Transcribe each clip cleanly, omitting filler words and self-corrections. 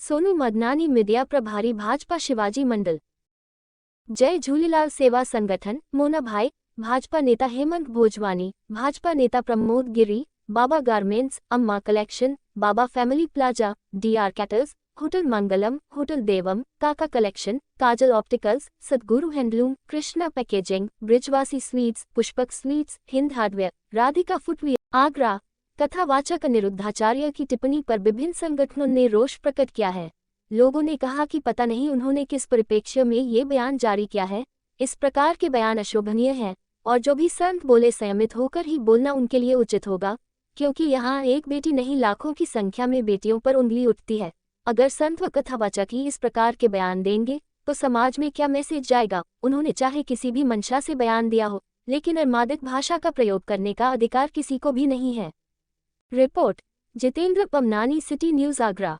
Sonu Madnani media प्रभारी भाजपा शिवाजी मंडल। जय झूलेलाल सेवा संगठन मोना भाई, भाजपा नेता हेमंत भोजवानी, भाजपा नेता Pramod Giri, Baba garments, Amma collection, Baba family plaza, DR cattles, hotel Mangalam, hotel Devam, Kaka collection, Kajal opticals, Sadguru handloom, Krishna packaging, Brijwasi sweets, Pushpak sweets, Hind hardware, Radhika footwear, Agra. कथावाचक अनिरुद्धाचार्य की टिप्पणी पर विभिन्न संगठनों ने रोष प्रकट किया है। लोगों ने कहा कि पता नहीं उन्होंने किस परिप्रेक्ष्य में ये बयान जारी किया है। इस प्रकार के बयान अशोभनीय हैं और जो भी संत बोले संयमित होकर ही बोलना उनके लिए उचित होगा, क्योंकि यहाँ एक बेटी नहीं लाखों की संख्या में बेटियों पर उंगली उठती है। अगर संत व कथावाचक ही इस प्रकार के बयान देंगे तो समाज में क्या मैसेज जाएगा। उन्होंने चाहे किसी भी मंशा से बयान दिया हो, लेकिन अमादिक भाषा का प्रयोग करने का अधिकार किसी को भी नहीं है। Report Jitendra Pamnani, city news, Agra.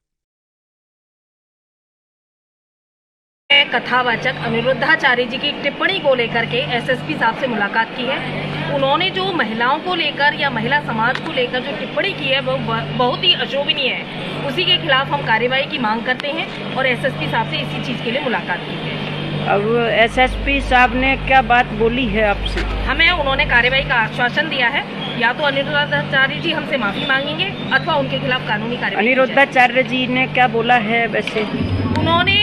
कथावाचक अनिरुद्धाचार्य जी की टिप्पणी को लेकर के एसएसपी साहब से मुलाकात की है। उन्होंने जो महिलाओं को लेकर या महिला समाज को लेकर जो टिप्पणी की है वो बहुत ही अशोभनीय है। उसी के खिलाफ हम कार्रवाई की मांग करते हैं और एसएसपी साहब से इसी चीज़ के लिए मुलाकात की है। अब एसएसपी साहब ने क्या बात बोली है आपसे? हमें उन्होंने कार्रवाई का आश्वासन दिया है, या तो अनिरुद्धाचार्य जी हमसे माफ़ी मांगेंगे अथवा उनके खिलाफ कानूनी कार्रवाई। अनिरुद्धाचार्य जी ने क्या बोला है? वैसे उन्होंने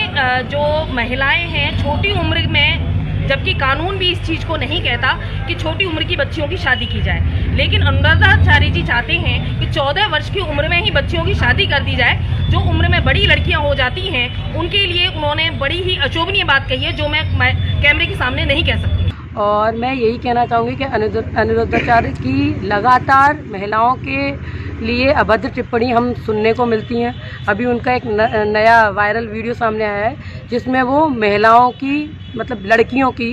जो महिलाएं हैं छोटी उम्र में, जबकि कानून भी इस चीज़ को नहीं कहता कि छोटी उम्र की बच्चियों की शादी की जाए, लेकिन अनिरुद्धाचार्य जी चाहते हैं कि 14 वर्ष की उम्र में ही बच्चियों की शादी कर दी जाए। जो उम्र में बड़ी लड़कियां हो जाती हैं उनके लिए उन्होंने बड़ी ही अशोभनीय बात कही है, जो मैं कैमरे के सामने नहीं कह सकती। और मैं यही कहना चाहूँगी कि अनिरुद्धाचार्य की लगातार महिलाओं के लिए अभद्र टिप्पणी हम सुनने को मिलती हैं। अभी उनका एक नया वायरल वीडियो सामने आया है जिसमें वो महिलाओं की, मतलब लड़कियों की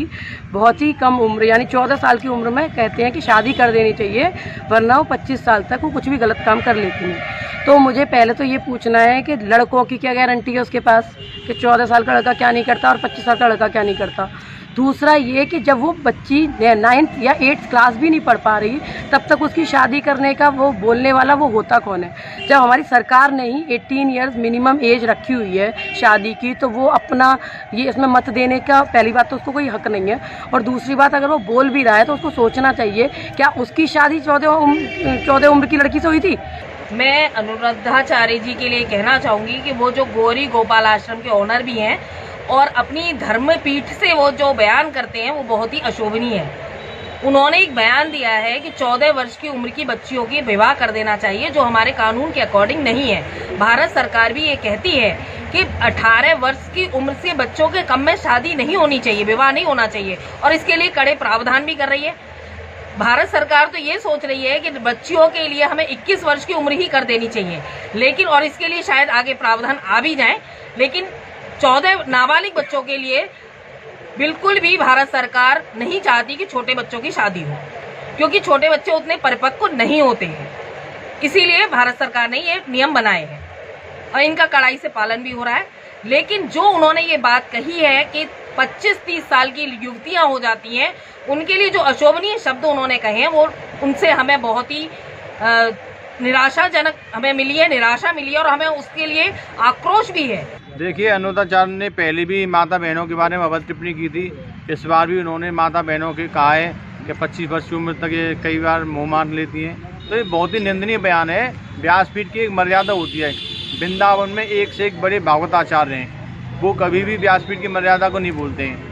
बहुत ही कम उम्र यानी 14 साल की उम्र में कहते हैं कि शादी कर देनी चाहिए, वरना वो 25 साल तक वो कुछ भी गलत काम कर लेती हैं। तो मुझे पहले तो ये पूछना है कि लड़कों की क्या गारंटी है उसके पास कि 14 साल का लड़का क्या नहीं करता और 25 साल का लड़का क्या नहीं करता। दूसरा ये कि जब वो बच्ची 9th या 8th क्लास भी नहीं पढ़ पा रही तब तक उसकी शादी करने का वो बोलने वाला वो होता कौन है? जब हमारी सरकार ने ही 18 इयर्स मिनिमम एज रखी हुई है शादी की, तो वो अपना ये इसमें मत देने का पहली बात तो उसको कोई हक नहीं है। और दूसरी बात, अगर वो बोल भी रहा है तो उसको सोचना चाहिए क्या उसकी शादी 14 उम्र की लड़की से हुई थी? मैं अनिरुद्धाचार्य जी के लिए कहना चाहूँगी कि वो जो गौरी गोपाल आश्रम के ओनर भी हैं और अपनी धर्म पीठ से वो जो बयान करते हैं वो बहुत ही अशोभनीय है। उन्होंने एक बयान दिया है कि 14 वर्ष की उम्र की बच्चियों की विवाह कर देना चाहिए, जो हमारे कानून के अकॉर्डिंग नहीं है। भारत सरकार भी ये कहती है कि 18 वर्ष की उम्र से बच्चों के कम में शादी नहीं होनी चाहिए, विवाह नहीं होना चाहिए, और इसके लिए कड़े प्रावधान भी कर रही है। भारत सरकार तो ये सोच रही है कि बच्चियों के लिए हमें 21 वर्ष की उम्र ही कर देनी चाहिए, लेकिन और इसके लिए शायद आगे प्रावधान आ भी जाए, लेकिन 14 नाबालिग बच्चों के लिए बिल्कुल भी भारत सरकार नहीं चाहती कि छोटे बच्चों की शादी हो, क्योंकि छोटे बच्चे उतने परिपक्व नहीं होते हैं। इसीलिए भारत सरकार ने ये नियम बनाए हैं और इनका कड़ाई से पालन भी हो रहा है। लेकिन जो उन्होंने ये बात कही है कि 25-30 साल की युवतियां हो जाती हैं, उनके लिए जो अशोभनीय शब्द उन्होंने कहे हैं वो उनसे हमें बहुत ही निराशाजनक हमें मिली है, निराशा मिली है और हमें उसके लिए आक्रोश भी है। देखिए, अनिरुद्धाचार्य ने पहले भी माता बहनों के बारे में अभद्र टिप्पणी की थी। इस बार भी उन्होंने माता बहनों के कहा है कि 25 वर्ष की उम्र तक ये कई बार मुँह मान लेती हैं, तो ये बहुत ही निंदनीय बयान है। व्यासपीठ की एक मर्यादा होती है। वृंदावन में एक से एक बड़े भागवत आचार्य हैं, वो कभी भी व्यासपीठ की मर्यादा को नहीं भूलते हैं।